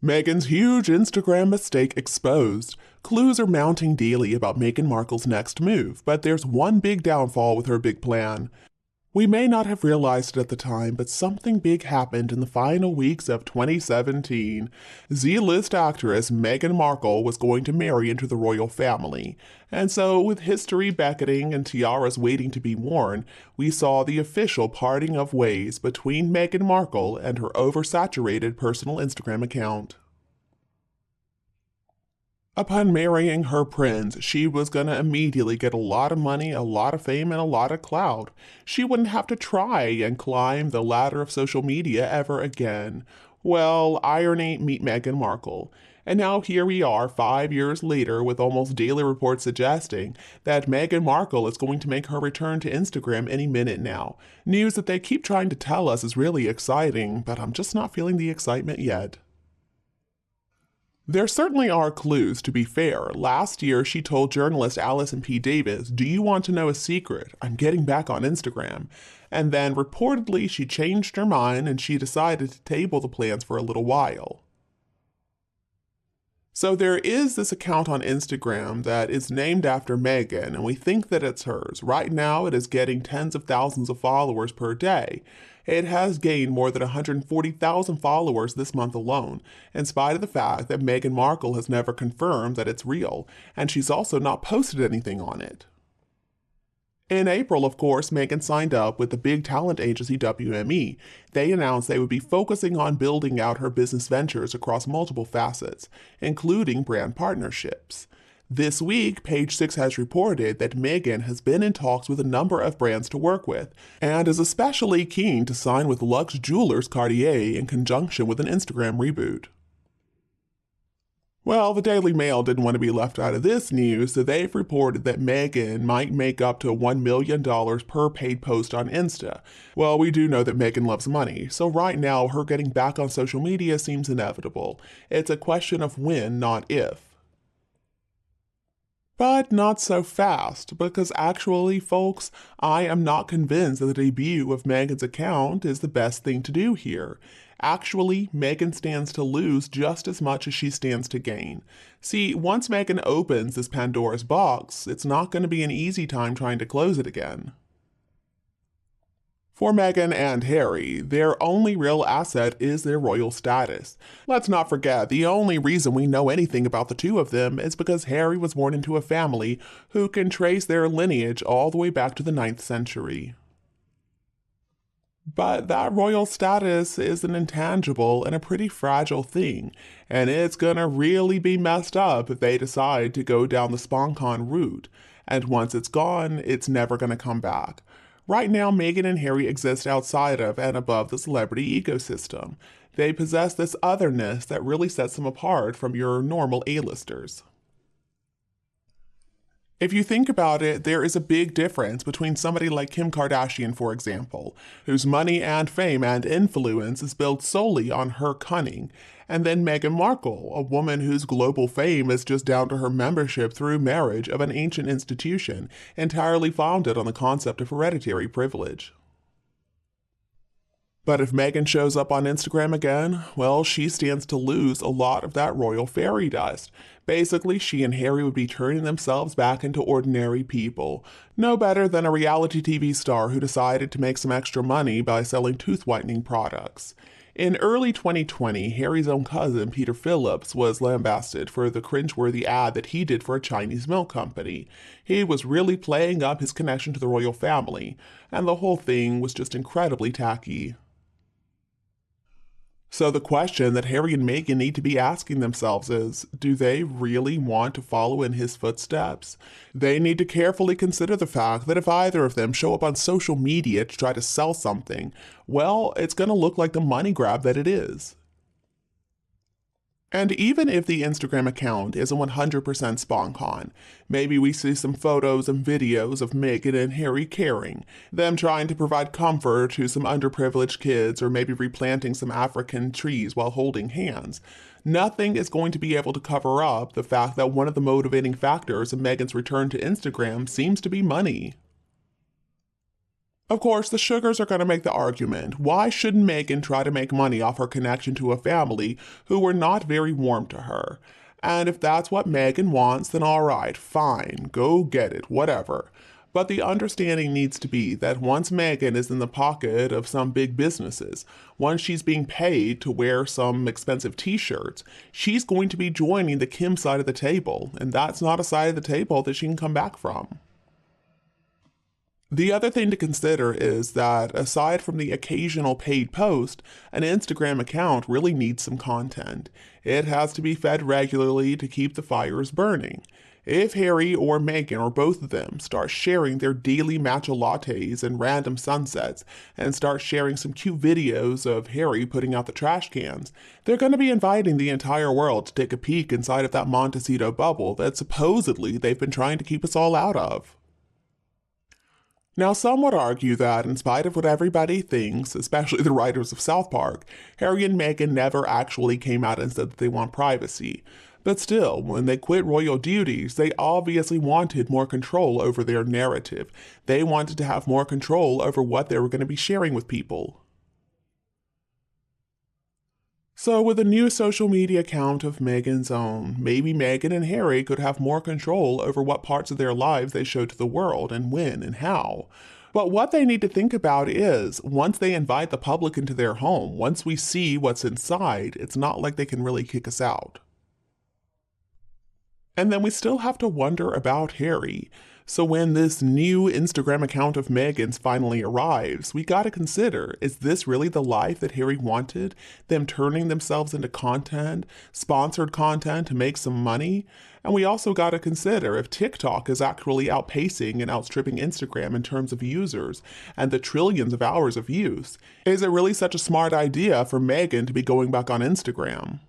Meghan's huge Instagram mistake exposed. Clues are mounting daily about Meghan Markle's next move, but there's one big downfall with her big plan. We may not have realized it at the time, but something big happened in the final weeks of 2017. Z-list actress Meghan Markle was going to marry into the royal family. And so, with history beckoning and tiaras waiting to be worn, we saw the official parting of ways between Meghan Markle and her oversaturated personal Instagram account. Upon marrying her prince, she was gonna immediately get a lot of money, a lot of fame, and a lot of clout. She wouldn't have to try and climb the ladder of social media ever again. Well, irony, meet Meghan Markle. And now here we are 5 years later with almost daily reports suggesting that Meghan Markle is going to make her return to Instagram any minute now. News that they keep trying to tell us is really exciting, but I'm just not feeling the excitement yet. There certainly are clues, to be fair. Last year, she told journalist Alison P. Davis, "Do you want to know a secret? I'm getting back on Instagram." And then reportedly, she changed her mind and she decided to table the plans for a little while. So there is this account on Instagram that is named after Meghan, and we think that it's hers. Right now, it is getting tens of thousands of followers per day. It has gained more than 140,000 followers this month alone, in spite of the fact that Meghan Markle has never confirmed that it's real, and she's also not posted anything on it. In April, of course, Meghan signed up with the big talent agency WME. They announced they would be focusing on building out her business ventures across multiple facets, including brand partnerships. This week, Page Six has reported that Meghan has been in talks with a number of brands to work with, and is especially keen to sign with luxe jewelers Cartier in conjunction with an Instagram reboot. Well, the Daily Mail didn't want to be left out of this news, so they've reported that Meghan might make up to $1 million per paid post on Insta. Well, we do know that Meghan loves money, so right now her getting back on social media seems inevitable. It's a question of when, not if. But not so fast, because actually, folks, I am not convinced that the debut of Meghan's account is the best thing to do here. Actually, Meghan stands to lose just as much as she stands to gain. See, once Meghan opens this Pandora's box, it's not going to be an easy time trying to close it again. For Meghan and Harry, their only real asset is their royal status. Let's not forget, the only reason we know anything about the two of them is because Harry was born into a family who can trace their lineage all the way back to the 9th century. But that royal status is an intangible and a pretty fragile thing, and it's gonna really be messed up if they decide to go down the SponCon route. And once it's gone, it's never gonna come back. Right now, Meghan and Harry exist outside of and above the celebrity ecosystem. They possess this otherness that really sets them apart from your normal A-listers. If you think about it, there is a big difference between somebody like Kim Kardashian, for example, whose money and fame and influence is built solely on her cunning, and then Meghan Markle, a woman whose global fame is just down to her membership through marriage of an ancient institution entirely founded on the concept of hereditary privilege. But if Meghan shows up on Instagram again, well, she stands to lose a lot of that royal fairy dust. Basically, she and Harry would be turning themselves back into ordinary people. No better than a reality TV star who decided to make some extra money by selling tooth whitening products. In early 2020, Harry's own cousin, Peter Phillips, was lambasted for the cringeworthy ad that he did for a Chinese milk company. He was really playing up his connection to the royal family, and the whole thing was just incredibly tacky. So the question that Harry and Meghan need to be asking themselves is, do they really want to follow in his footsteps? They need to carefully consider the fact that if either of them show up on social media to try to sell something, well, it's going to look like the money grab that it is. And even if the Instagram account isn't 100% SponCon, maybe we see some photos and videos of Meghan and Harry caring, them trying to provide comfort to some underprivileged kids, or maybe replanting some African trees while holding hands. Nothing is going to be able to cover up the fact that one of the motivating factors of Meghan's return to Instagram seems to be money. Of course, the Sugars are going to make the argument, why shouldn't Meghan try to make money off her connection to a family who were not very warm to her? And if that's what Meghan wants, then all right, fine, go get it, whatever. But the understanding needs to be that once Meghan is in the pocket of some big businesses, once she's being paid to wear some expensive t-shirts, she's going to be joining the Kim side of the table, and that's not a side of the table that she can come back from. The other thing to consider is that, aside from the occasional paid post, an Instagram account really needs some content. It has to be fed regularly to keep the fires burning. If Harry or Meghan or both of them start sharing their daily matcha lattes and random sunsets and start sharing some cute videos of Harry putting out the trash cans, they're going to be inviting the entire world to take a peek inside of that Montecito bubble that supposedly they've been trying to keep us all out of. Now, some would argue that, in spite of what everybody thinks, especially the writers of South Park, Harry and Meghan never actually came out and said that they want privacy. But still, when they quit royal duties, they obviously wanted more control over their narrative. They wanted to have more control over what they were going to be sharing with people. So with a new social media account of Meghan's own, maybe Meghan and Harry could have more control over what parts of their lives they show to the world and when and how. But what they need to think about is, once they invite the public into their home, once we see what's inside, it's not like they can really kick us out. And then we still have to wonder about Harry. So when this new Instagram account of Meghan's finally arrives, we gotta consider, is this really the life that Harry wanted? Them turning themselves into content, sponsored content to make some money? And we also gotta consider if TikTok is actually outpacing and outstripping Instagram in terms of users and the trillions of hours of use. Is it really such a smart idea for Meghan to be going back on Instagram?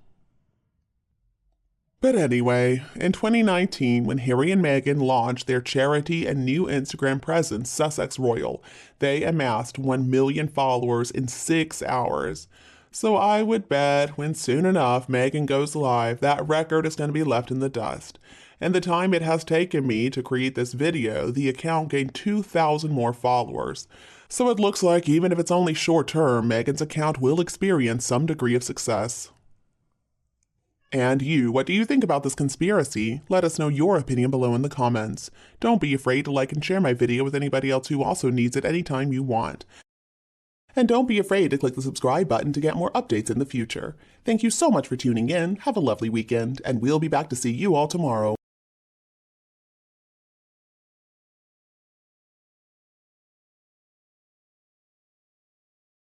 But anyway, in 2019, when Harry and Meghan launched their charity and new Instagram presence, Sussex Royal, they amassed 1 million followers in 6 hours. So I would bet when soon enough Meghan goes live, that record is going to be left in the dust. In the time it has taken me to create this video, the account gained 2,000 more followers. So it looks like even if it's only short term, Meghan's account will experience some degree of success. And you, what do you think about this conspiracy? Let us know your opinion below in the comments. Don't be afraid to like and share my video with anybody else who also needs it anytime you want. And don't be afraid to click the subscribe button to get more updates in the future. Thank you so much for tuning in, have a lovely weekend, and we'll be back to see you all tomorrow.